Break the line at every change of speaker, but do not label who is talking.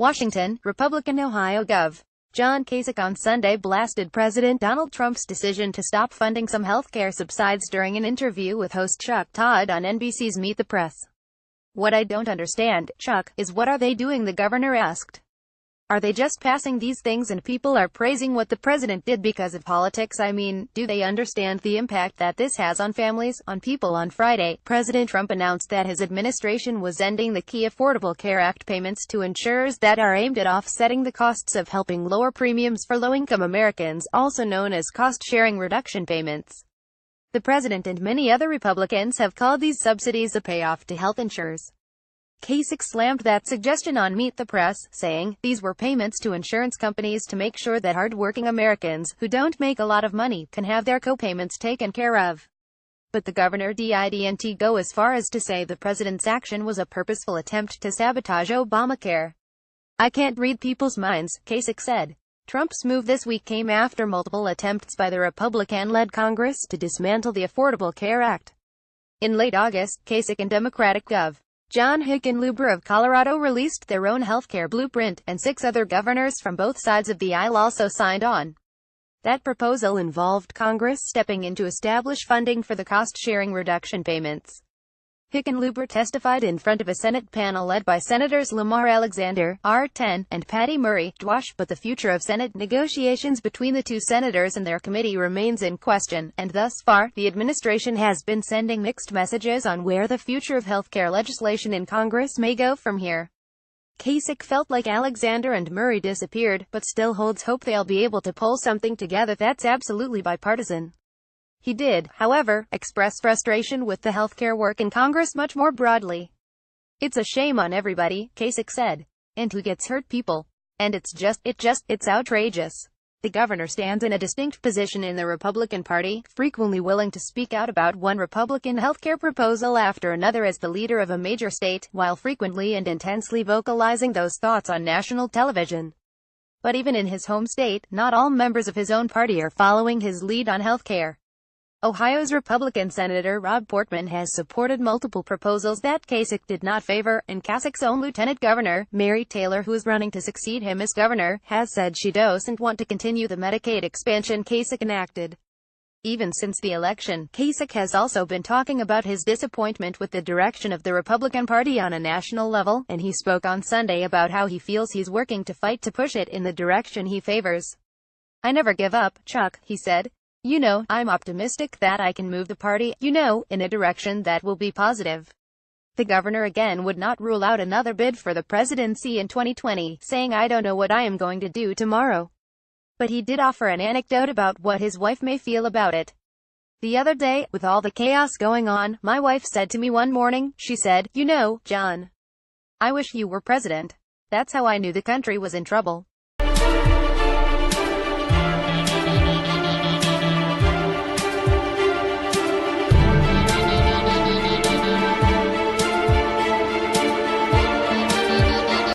Washington, Republican Ohio Gov. John Kasich on Sunday blasted President Donald Trump's decision to stop funding some healthcare subsidies during an interview with host Chuck Todd on NBC's Meet the Press. "What I don't understand, Chuck, is what are they doing?" the governor asked. "Are they just passing these things and people are praising what the president did because of politics? I mean, do they understand the impact that this has on families, on people?" On Friday, President Trump announced that his administration was ending the key Affordable Care Act payments to insurers that are aimed at offsetting the costs of helping lower premiums for low-income Americans, also known as cost-sharing reduction payments. The president and many other Republicans have called these subsidies a payoff to health insurers. Kasich slammed that suggestion on Meet the Press, saying, "These were payments to insurance companies to make sure that hard-working Americans, who don't make a lot of money, can have their co-payments taken care of." But the governor didn't go as far as to say the president's action was a purposeful attempt to sabotage Obamacare. "I can't read people's minds," Kasich said. Trump's move this week came after multiple attempts by the Republican-led Congress to dismantle the Affordable Care Act. In late August, Kasich and Democratic Gov. John Hickenlooper of Colorado released their own healthcare blueprint, and 6 other governors from both sides of the aisle also signed on. That proposal involved Congress stepping in to establish funding for the cost-sharing reduction payments. Hickenlooper testified in front of a Senate panel led by Senators Lamar Alexander, R10, and Patty Murray, DWASH, but the future of Senate negotiations between the two senators and their committee remains in question, and thus far, the administration has been sending mixed messages on where the future of healthcare legislation in Congress may go from here. Kasich felt like Alexander and Murray disappeared, but still holds hope they'll be able to pull something together that's absolutely bipartisan. He did, however, express frustration with the healthcare work in Congress much more broadly. "It's a shame on everybody," Kasich said. "And who gets hurt? People. And it's outrageous." The governor stands in a distinct position in the Republican Party, frequently willing to speak out about one Republican healthcare proposal after another as the leader of a major state, while frequently and intensely vocalizing those thoughts on national television. But even in his home state, not all members of his own party are following his lead on healthcare. Ohio's Republican Senator Rob Portman has supported multiple proposals that Kasich did not favor, and Kasich's own Lieutenant Governor, Mary Taylor, who is running to succeed him as governor, has said she doesn't want to continue the Medicaid expansion Kasich enacted. Even since the election, Kasich has also been talking about his disappointment with the direction of the Republican Party on a national level, and he spoke on Sunday about how he feels he's working to fight to push it in the direction he favors. "I never give up, Chuck," he said. "You know, I'm optimistic that I can move the party, in a direction that will be positive." The governor again would not rule out another bid for the presidency in 2020, saying, "I don't know what I am going to do tomorrow." But he did offer an anecdote about what his wife may feel about it. "The other day, with all the chaos going on, my wife said to me one morning, she said, 'John, I wish you were president.' That's how I knew the country was in trouble."